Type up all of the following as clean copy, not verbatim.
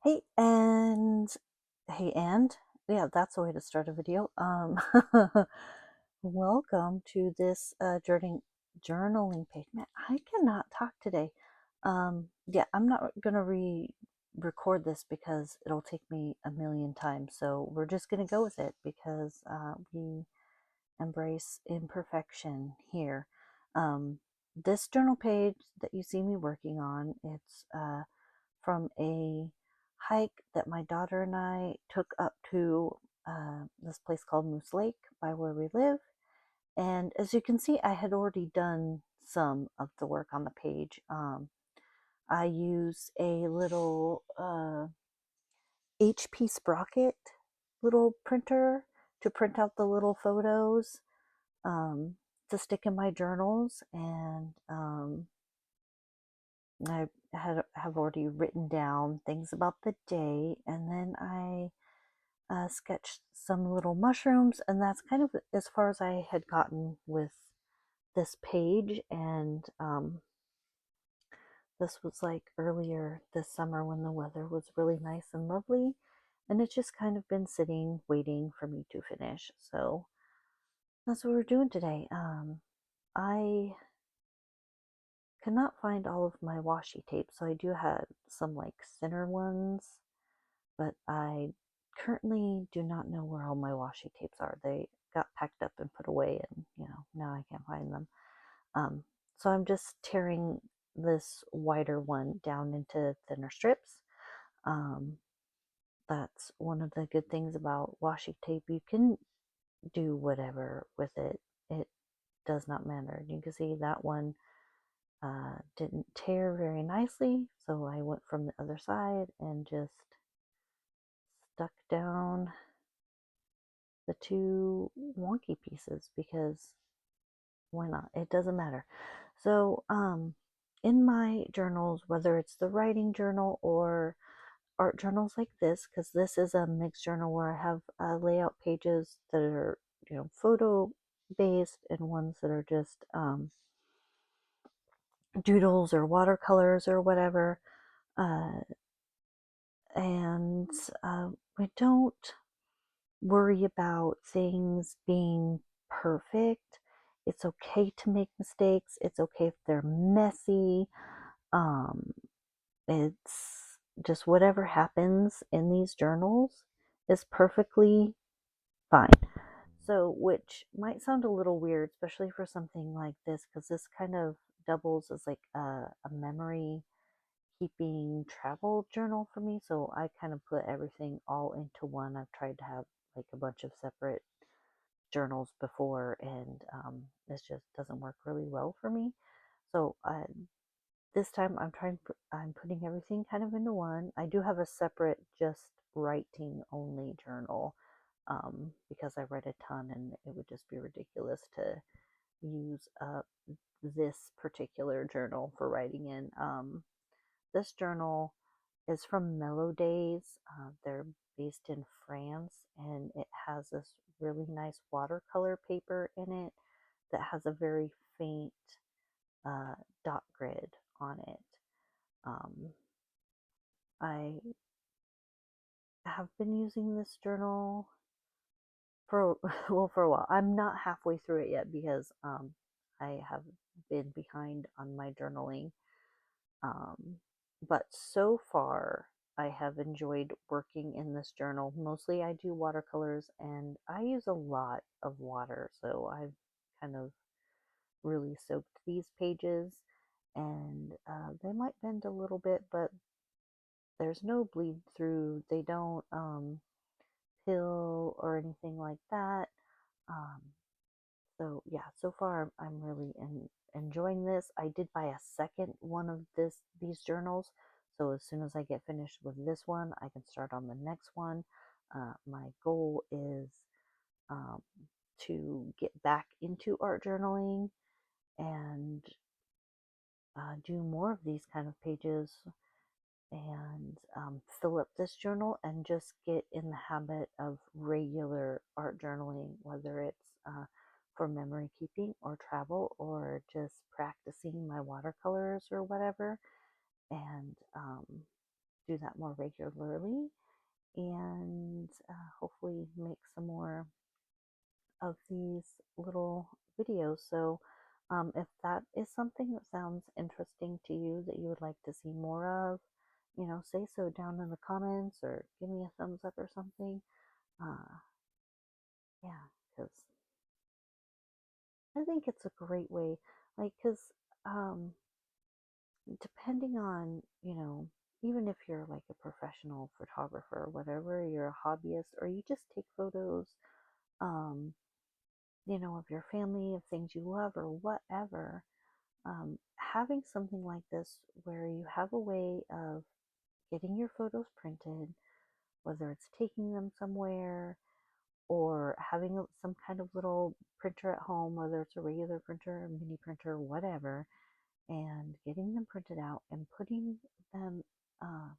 Hey, and hey, and yeah, that's a way to start a video. Welcome to this journaling page. Man, I cannot talk today. Yeah, I'm not gonna record this because it'll take me a million times. So we're just gonna go with it because we embrace imperfection here. This journal page that you see me working on, it's from a hike that my daughter and I took up to this place called Moose Lake by where we live. And as you can see, I had already done some of the work on the page. I use a little HP Sprocket little printer to print out the little photos to stick in my journals. And I have already written down things about the day, and then I sketched some little mushrooms, and that's kind of as far as I had gotten with this page. And this was like earlier this summer when the weather was really nice and lovely, and it's just kind of been sitting waiting for me to finish. So that's what we're doing today. I cannot find all of my washi tape, so I do have some like center ones, but I currently do not know where all my washi tapes are. They got packed up and put away, and now I can't find them. Um, so I'm just tearing this wider one down into thinner strips. Um, that's one of the good things about washi tape. You can do whatever with it. It does not matter. You can see that one didn't tear very nicely, so I went from the other side and just stuck down the two wonky pieces because why not? It doesn't matter. So, in my journals, whether it's the writing journal or art journals like this, because this is a mixed journal where I have layout pages that are, photo based and ones that are just doodles or watercolors or whatever. Uh, and we don't worry about things being perfect. It's okay to make mistakes. It's okay if they're messy. Um, it's just whatever happens in these journals is perfectly fine. So, which might sound a little weird, especially for something like this, because this kind of doubles as like a memory keeping travel journal for me. So I kind of put everything all into one. I've tried to have like a bunch of separate journals before, and this just doesn't work really well for me. So this time I'm putting everything kind of into one. I do have a separate just writing only journal because I write a ton, and it would just be ridiculous to use up this particular journal for writing in. This journal is from Mellow Days. They're based in France, and it has this really nice watercolor paper in it that has a very faint uh, dot grid on it. Um, I have been using this journal for for a while. I'm not halfway through it yet because I have been behind on my journaling. Um, but so far, I have enjoyed working in this journal. Mostly, I do watercolors, and I use a lot of water, so I've kind of really soaked these pages, and they might bend a little bit, but there's no bleed through. They don't pill or anything like that. Um, so yeah, so far I'm really enjoying this. I did buy a second one of these journals, so as soon as I get finished with this one, I can start on the next one. My goal is um, to get back into art journaling and do more of these kind of pages and fill up this journal and just get in the habit of regular art journaling, whether it's for memory keeping or travel or just practicing my watercolors or whatever. And do that more regularly and hopefully make some more of these little videos. So if that is something that sounds interesting to you that you would like to see more of, say so down in the comments or give me a thumbs up or something. Uh, yeah, because I think it's a great way, like, because um, depending on, even if you're like a professional photographer or whatever, you're a hobbyist or you just take photos, um, of your family, of things you love or whatever, having something like this where you have a way of getting your photos printed, whether it's taking them somewhere or having some kind of little printer at home, whether it's a regular printer, a mini printer, whatever, and getting them printed out and putting them uh,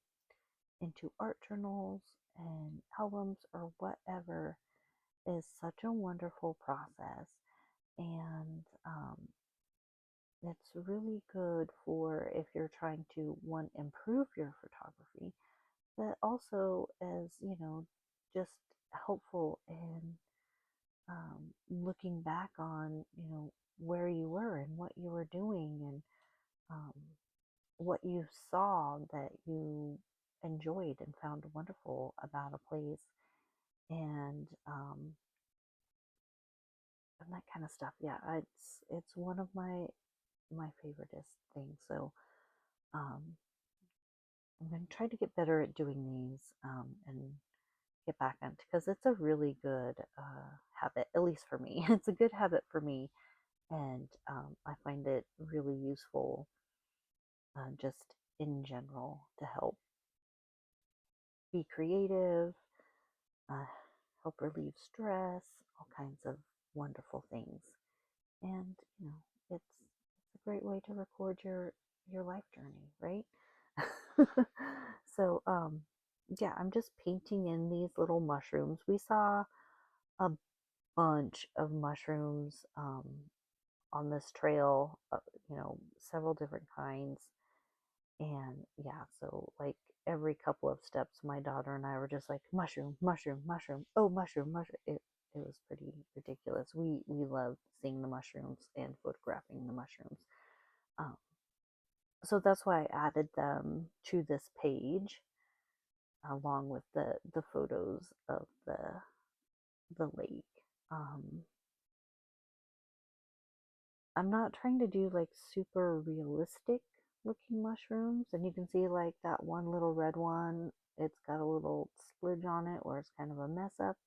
into art journals and albums or whatever is such a wonderful process. And it's really good for if you're trying to, one, improve your photography, but also as, just helpful in looking back on, where you were and what you were doing and um, what you saw that you enjoyed and found wonderful about a place and that kind of stuff. Yeah, it's one of my favoriteest things. So um, I'm going to try to get better at doing these and get back into because it's a really good habit, at least for me. It's a good habit for me, and I find it really useful just in general to help be creative, uh, help relieve stress, all kinds of wonderful things. And it's a great way to record your life journey, right? So yeah, I'm just painting in these little mushrooms. We saw a bunch of mushrooms on this trail, several different kinds. And yeah, so like every couple of steps, my daughter and I were just like, mushroom, mushroom, mushroom, oh, mushroom, mushroom. It was pretty ridiculous. We love seeing the mushrooms and photographing the mushrooms. Um, so that's why I added them to this page along with the photos of the lake. Um, I'm not trying to do like super realistic looking mushrooms, and you can see like that one little red one, it's got a little splidge on it where it's kind of a mess up,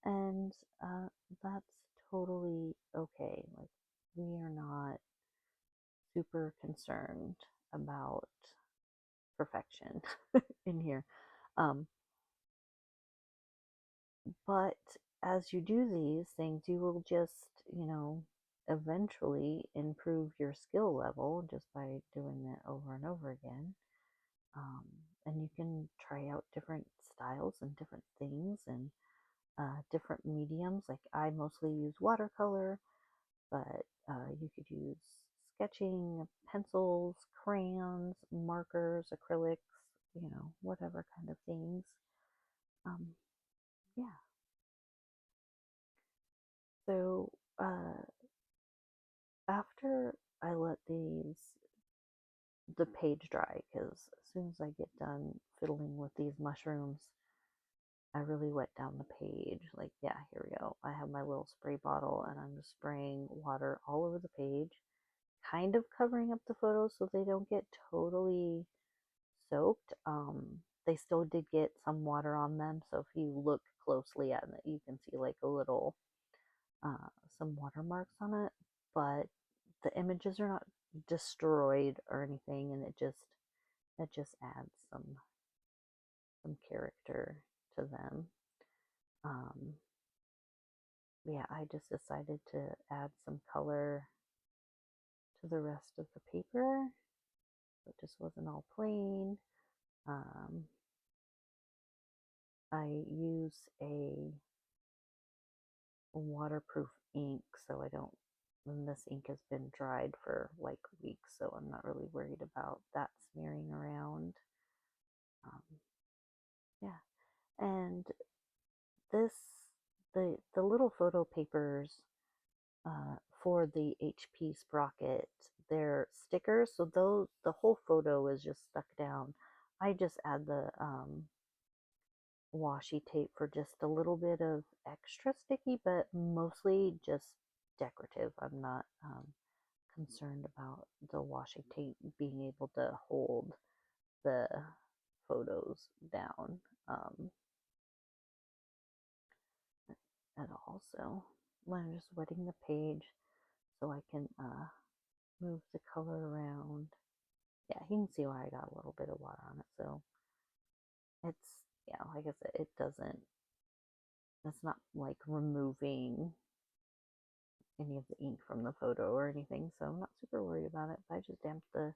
and that's totally okay. Like, we are not super concerned about perfection in here. Um, but as you do these things, you will just, eventually improve your skill level just by doing it over and over again. Um, and you can try out different styles and different things and different mediums. Like, I mostly use watercolor, but you could use sketching, pencils, crayons, markers, acrylics, whatever kind of things. Um, yeah. So after I let the page dry, because as soon as I get done fiddling with these mushrooms, I really wet down the page. Like, yeah, here we go. I have my little spray bottle and I'm just spraying water all over the page, kind of covering up the photos so they don't get totally soaked. They still did get some water on them, so if you look closely at it, you can see like a little uh, some watermarks on it, but the images are not destroyed or anything, and it just adds some character to them. Um, yeah, I just decided to add some color to the rest of the paper. It just wasn't all plain. Um, I use a waterproof ink, so I don't, and this ink has been dried for like weeks, so I'm not really worried about that smearing around. And this, the little photo papers for the HP Sprocket, they're stickers, so those, the whole photo is just stuck down. I just add the washi tape for just a little bit of extra sticky, but mostly just decorative. I'm not concerned about the washi tape being able to hold the photos down at all. So I'm just wetting the page so I can move the color around. Yeah, you can see where I got a little bit of water on it. So it's, yeah, like I said, it doesn't, it's not like removing any of the ink from the photo or anything. So I'm not super worried about it. But I just damped the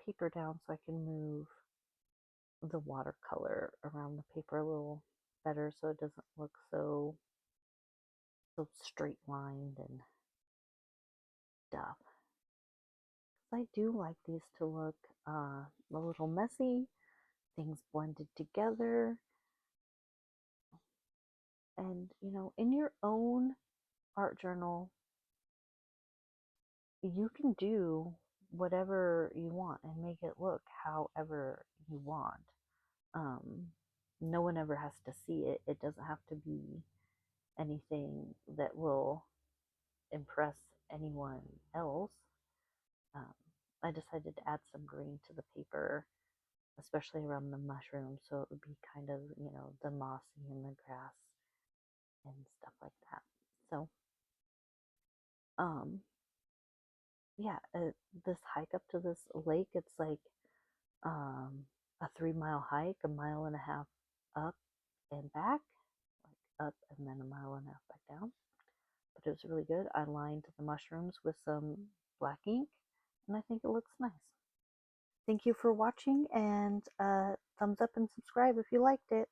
paper down so I can move the watercolor around the paper a little better so it doesn't look so straight lined and stuff. I do like these to look a little messy, things blended together. And, you know, in your own art journal, you can do whatever you want and make it look however you want. Um, no one ever has to see it. It doesn't have to be anything that will impress anyone else. Um, I decided to add some green to the paper, especially around the mushrooms, so it would be kind of, you know, the mossy and the grass and stuff like that. So, um, yeah, this hike up to this lake, it's like um, a 3 mile hike, a mile and a half up and back, like up and then a mile and a half back down. But it was really good. I lined the mushrooms with some black ink, and I think it looks nice. Thank you for watching, and thumbs up and subscribe if you liked it.